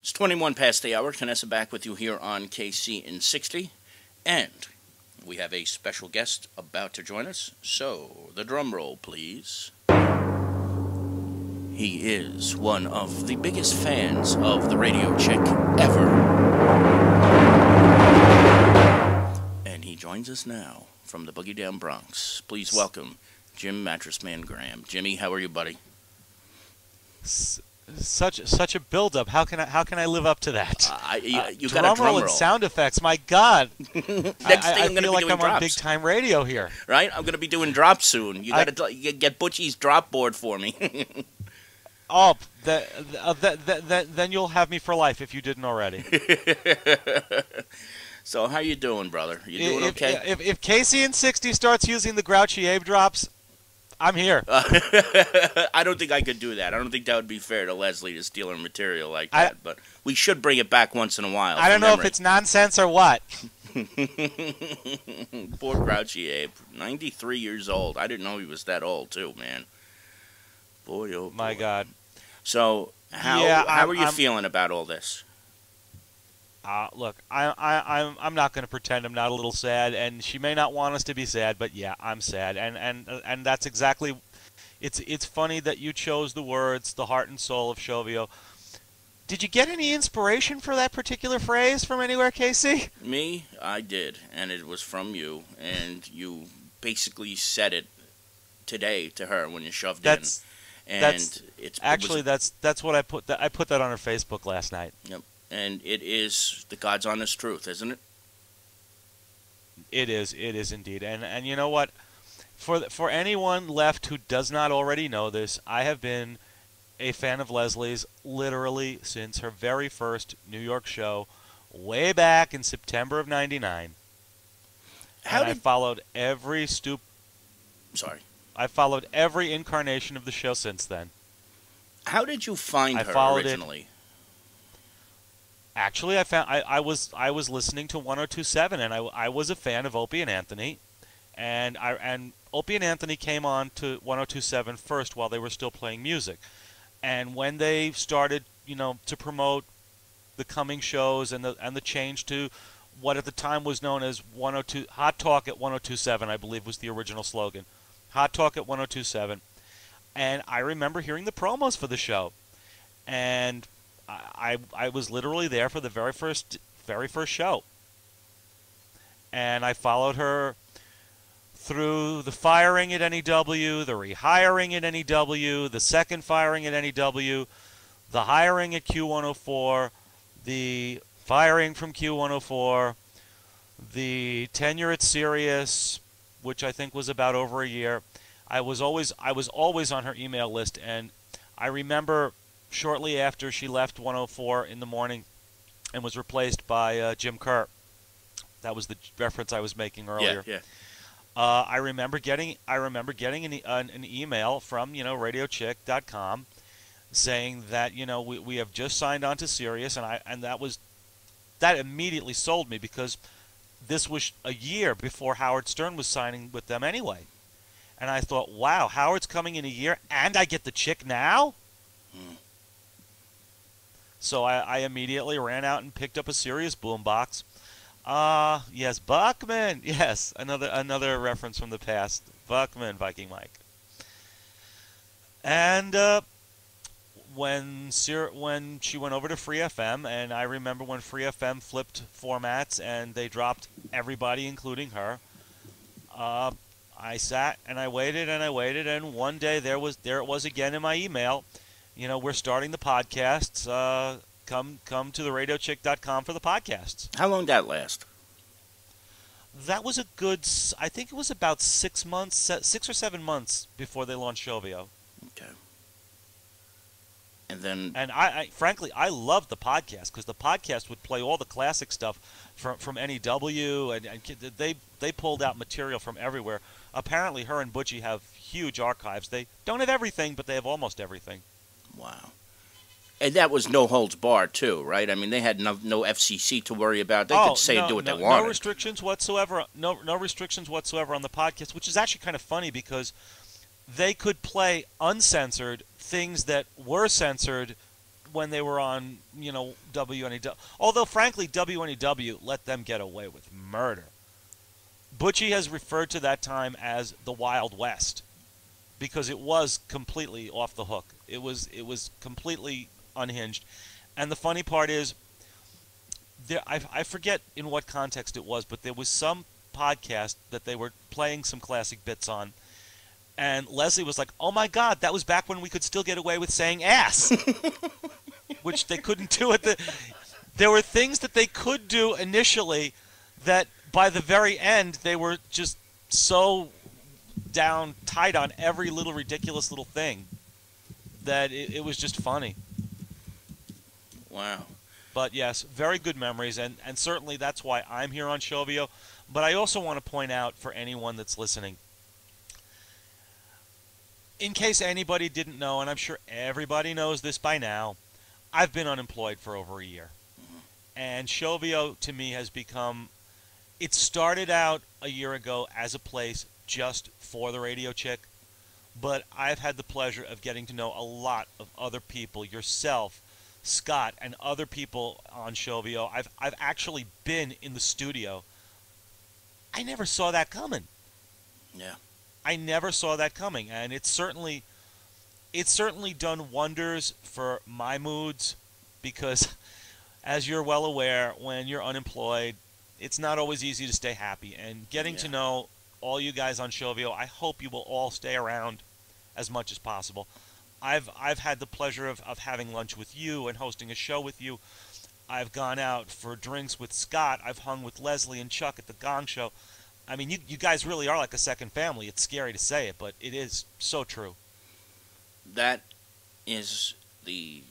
It's 21 past the hour. Vanessa back with you here on KC in 60. And we have a special guest about to join us. So, the drum roll, please. He is one of the biggest fans of the Radiochick ever. And he joins us now from the Boogie Down Bronx. Please welcome Jim Mattress Man Graham. Jimmy, how are you, buddy? Such a build-up. How can I live up to that? You got a drum roll and sound effects. My God, Next thing I I'm going to feel be like doing I'm drops. on big-time radio here. Right? I'm going to be doing drops soon. You got to get Butchie's drop board for me. Oh, then you'll have me for life if you didn't already. So how you doing, brother? You doing okay? If Casey in 60 starts using the Grouchy Abe drops, I'm here. I don't think I could do that. I don't think that would be fair to Leslie to steal her material like that. But we should bring it back once in a while. I don't know if it's nonsense or what. Poor Grouchy Abe, 93 years old. I didn't know he was that old too, man. Boy, oh boy. My God. So how are you feeling about all this? Look, I'm not going to pretend I'm not a little sad, and she may not want us to be sad, but yeah, I'm sad, and that's exactly. It's funny that you chose the words, the heart and soul of shovio. Did you get any inspiration for that particular phrase from anywhere, Casey? Me, I did, and it was from you, and you basically said it today to her when you shoved in. And that's what I put. I put that on her Facebook last night. Yep. And it is the God's honest truth, isn't it? It is indeed. And you know what? For anyone left who does not already know this, I have been a fan of Leslie's literally since her very first New York show, way back in September of '99. I followed every I followed every incarnation of the show since then. How did you find her originally? Actually, I was listening to 102.7, and I was a fan of Opie and Anthony, and Opie and Anthony came on to 102.7 first while they were still playing music, and when they started, to promote the coming shows and the change to what at the time was known as 102 Hot Talk at 102.7, I believe was the original slogan, Hot Talk at 102.7, and I remember hearing the promos for the show, and I was literally there for the very first show, and I followed her through the firing at NEW, the rehiring at NEW, the second firing at NEW, the hiring at Q104, the firing from Q104, the tenure at Sirius, which I think was about over a year. I was always on her email list, and I remember shortly after she left 104 in the morning and was replaced by Jim Kerr. That was the reference I was making earlier. Yeah. I remember getting an email from Radiochick.com saying that we have just signed on to Sirius, and that immediately sold me, because this was a year before Howard Stern was signing with them anyway. And I thought, wow, Howard's coming in a year, and I get the chick now? So I immediately ran out and picked up a Sirius boombox. Yes, Buckman. Yes, another reference from the past. Buckman, Viking Mike. And when she went over to Free FM, and I remember when Free FM flipped formats and they dropped everybody, including her, I sat and I waited, and one day there it was again in my email. We're starting the podcasts. Come to the radiochick.com for the podcasts. How long did that last? That was a good, I think it was about 6 or 7 months before they launched Shovio. Okay. And I frankly, I loved the podcast, because the podcast would play all the classic stuff from NEW, and they pulled out material from everywhere. Apparently, her and Butchie have huge archives. They don't have everything, but they have almost everything. Wow. And that was no holds barred too, right? I mean, they had no FCC to worry about. They could say and do what they wanted. No restrictions whatsoever. No restrictions whatsoever on the podcast, which is actually kind of funny, because they could play uncensored things that were censored when they were on, WNEW. Although, frankly, WNEW let them get away with murder. Butchie has referred to that time as the Wild West because it was completely off the hook. It was completely unhinged. And the funny part is, I forget in what context it was, but there was some podcast that they were playing some classic bits on, and Leslie was like, "Oh my God, that was back when we could still get away with saying ass," which they couldn't do at the. There were things that they could do initially that by the very end they were just so down tight on every little ridiculous little thing that it was just funny. Wow. But yes, very good memories, and certainly that's why I'm here on Shovio. But I also want to point out for anyone that's listening, in case anybody didn't know, and I'm sure everybody knows this by now, I've been unemployed for over a year. And Shovio, to me, has become... It started out a year ago as a place just for the Radiochick, but I've had the pleasure of getting to know a lot of other people, yourself, Scott, and other people on Shovio. I've actually been in the studio. I never saw that coming. Yeah. I never saw that coming, and it's certainly done wonders for my moods because, as you're well aware, when you're unemployed, it's not always easy to stay happy. And getting to know all you guys on Shovio, I hope you will all stay around as much as possible. I've had the pleasure of having lunch with you and hosting a show with you. I've gone out for drinks with Scott. I've hung with Leslie and Chuck at the Gong Show. I mean, you guys really are like a second family. It's scary to say it, but it is so true. That is the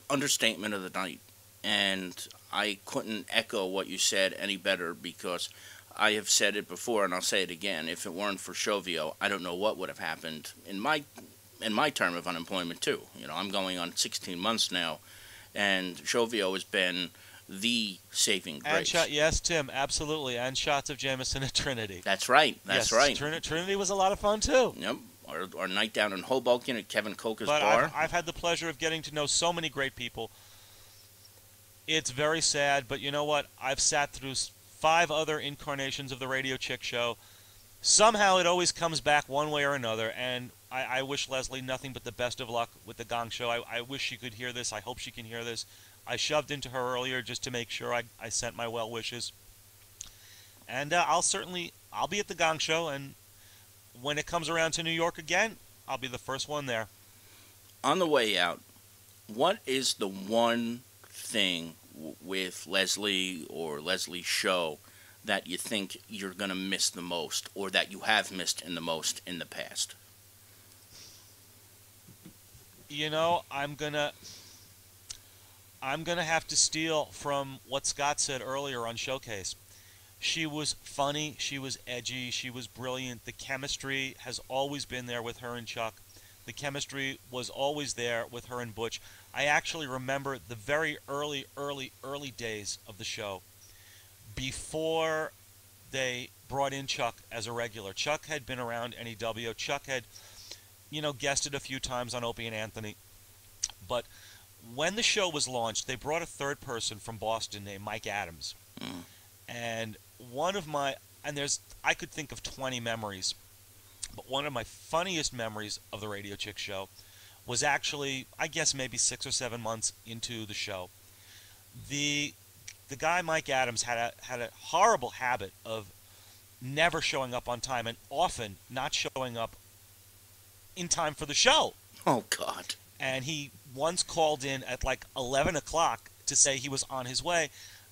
understatement of the night. And I couldn't echo what you said any better because I have said it before and I'll say it again. If it weren't for Shovio, I don't know what would have happened in my term of unemployment too. I'm going on 16 months now, and Shovio has been the saving grace. And yes, Tim, absolutely. And shots of Jameson at Trinity. That's right. That's right. Trinity was a lot of fun too. Yep. Our night down in Hoboken at Kevin Coca's bar. But I've had the pleasure of getting to know so many great people. It's very sad, but you know what? I've sat through 5 other incarnations of the Radiochick show. Somehow it always comes back one way or another, and I wish Leslie nothing but the best of luck with the Gong Show. I wish she could hear this. I hope she can hear this. I shoved into her earlier just to make sure I sent my well wishes. And I'll be at the Gong Show, and when it comes around to New York again, I'll be the first one there. On the way out, what is the one thing with Leslie or Leslie's show that you think you're going to miss the most, or that you have missed the most in the past? I'm gonna have to steal from what Scott said earlier on Showcase. She was funny, she was edgy, she was brilliant. The chemistry has always been there with her and Chuck. The chemistry was always there with her and Butch. I actually remember the very early days of the show before they brought in Chuck as a regular. Chuck had been around NEW. Chuck had, guested a few times on Opie and Anthony. But when the show was launched, they brought a third person from Boston named Mike Adams. And I could think of 20 memories, but one of my funniest memories of the Radiochick show was actually, I guess, maybe 6 or 7 months into the show. The guy Mike Adams had a horrible habit of never showing up on time and often not showing up in time for the show. Oh, God. And he once called in at like 11 o'clock to say he was on his way,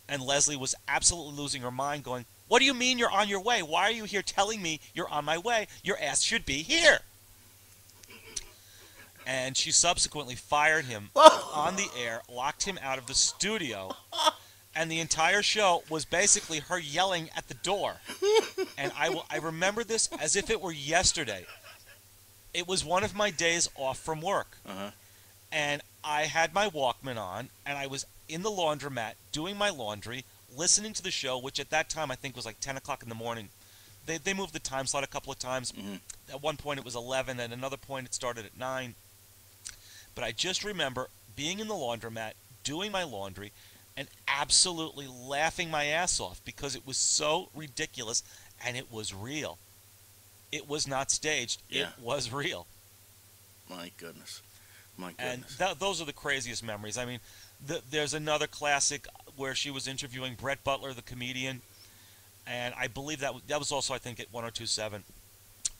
and Leslie was absolutely losing her mind going, "What do you mean you're on your way? Why are you here telling me you're on my way? Your ass should be here." And she subsequently fired him on the air, locked him out of the studio, and the entire show was basically her yelling at the door. And I remember this as if it were yesterday. It was one of my days off from work. And I had my Walkman on, and I was in the laundromat doing my laundry, listening to the show, which at that time I think was like 10 o'clock in the morning. They moved the time slot a couple of times. At one point it was 11, and another point it started at 9. But I just remember being in the laundromat, doing my laundry, and absolutely laughing my ass off because it was so ridiculous and it was real. It was not staged. Yeah. It was real. My goodness. My And goodness. those are the craziest memories. I mean, there's another classic where she was interviewing Brett Butler, the comedian, and I believe that was also, I think, at 1027.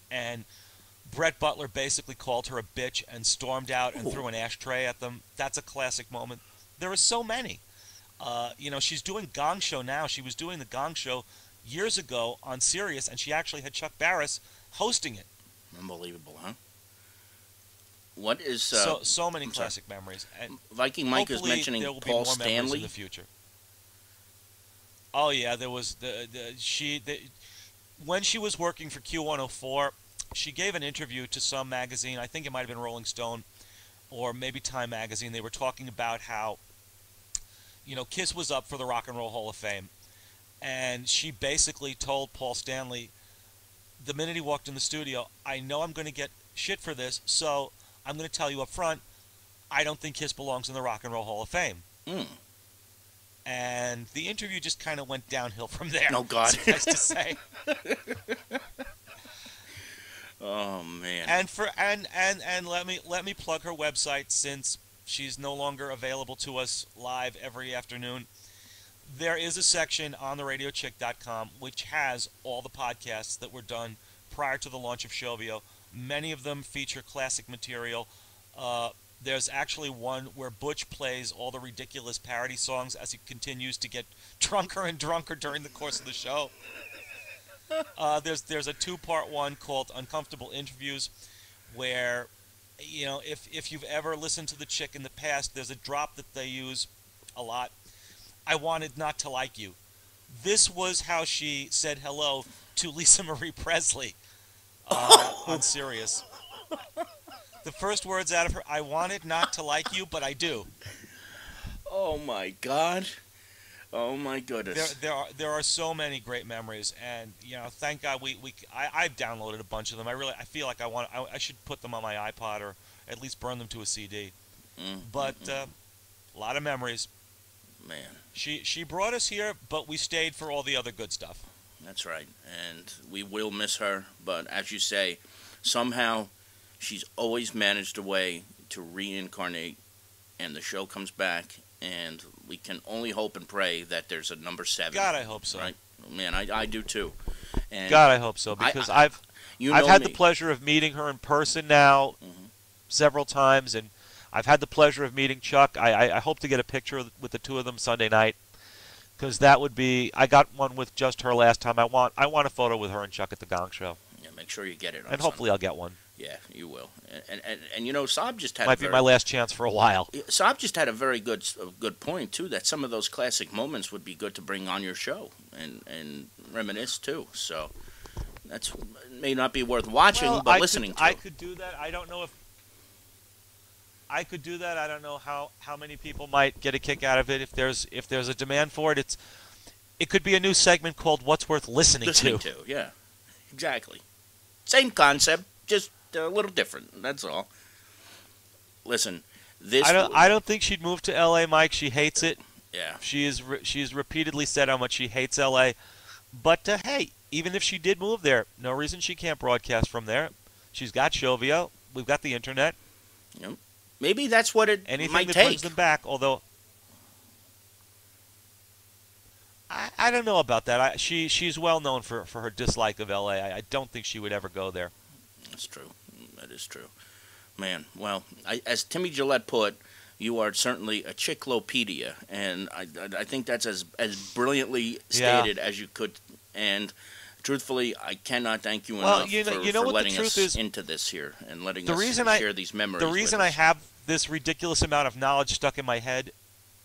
And Brett Butler basically called her a bitch and stormed out and threw an ashtray at them. That's a classic moment. There are so many. She's doing Gong Show now. She was doing the Gong Show years ago on Sirius, and she actually had Chuck Barris hosting it. Unbelievable, huh? What is so many classic memories. And Viking Mike is hopefully mentioning there will be Paul more memories Stanley in the future. Oh yeah, there was when she was working for Q104, she gave an interview to some magazine. I think it might have been Rolling Stone or maybe Time magazine. They were talking about how Kiss was up for the Rock and Roll Hall of Fame, and she basically told Paul Stanley the minute he walked in the studio, "I know I'm going to get shit for this, so I'm going to tell you up front, I don't think Kiss belongs in the Rock and Roll Hall of Fame." Mm. And the interview just kind of went downhill from there. Oh God. Nice to say. Oh man. And let me plug her website since she's no longer available to us live every afternoon. There is a section on the radiochick.com which has all the podcasts that were done prior to the launch of Shovio. Many of them feature classic material. There's actually one where Butch plays all the ridiculous parody songs as he continues to get drunker and drunker during the course of the show. There's a two-part one called Uncomfortable Interviews where, if you've ever listened to the Chick in the past, there's a drop that they use a lot. I wanted not to like you. This was how she said hello to Lisa Marie Presley on Sirius. The first words out of her, I wanted not to like you, but I do. Oh my God. Oh my goodness. There are so many great memories, and thank God I've downloaded a bunch of them. I feel like I should put them on my iPod or at least burn them to a CD. But a lot of memories. Man. She brought us here, but we stayed for all the other good stuff. That's right, and we will miss her. But as you say, somehow she's always managed a way to reincarnate, and the show comes back, and we can only hope and pray that there's a number 7. God, I hope so. Right? Man, I do too. And God, I hope so, because I've had the pleasure of meeting her in person now several times, and I've had the pleasure of meeting Chuck. I hope to get a picture with the two of them Sunday night, because that would be. I got one with just her last time. I want a photo with her and Chuck at the Gong Show. Yeah, make sure you get it. And hopefully I'll get one. Yeah, you will. And Saab just had might be my last chance for a while. Saab just had a very good point too. That some of those classic moments would be good to bring on your show and reminisce too. So that's may not be worth watching, but listening to. I could do that. I don't know if I could do that. I don't know how many people might get a kick out of it. If there's a demand for it, it could be a new segment called "What's Worth Listening to." Yeah, exactly. Same concept, just a little different. That's all. Listen, this. I don't think she'd move to L.A., Mike. She hates it. Yeah. She's repeatedly said how much she hates L.A. But hey, even if she did move there, no reason she can't broadcast from there. She's got Shovio. We've got the internet. Yep. Maybe that's what it Anything might that take. brings them back, although I don't know about that. She's well known for her dislike of L.A. I don't think she would ever go there. That's true. That is true. Man, well, as Timmy Gillette put, you are certainly a chicklopedia, and I think that's as brilliantly stated as you could. And truthfully, I cannot thank you enough for letting us into this here and letting us share these memories. The reason I have this ridiculous amount of knowledge stuck in my head,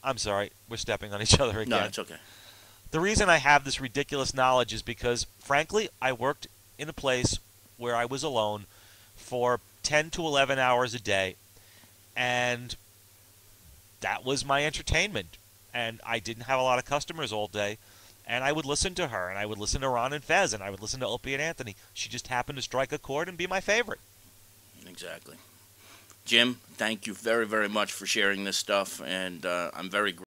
I'm sorry, we're stepping on each other again. No, it's okay. The reason I have this ridiculous knowledge is because, frankly, I worked in a place where I was alone for 10 to 11 hours a day, and that was my entertainment. And I didn't have a lot of customers all day, and I would listen to her, and I would listen to Ron and Fez, and I would listen to Opie and Anthony. She just happened to strike a chord and be my favorite. Exactly. Jim, thank you very, very much for sharing this stuff, and I'm very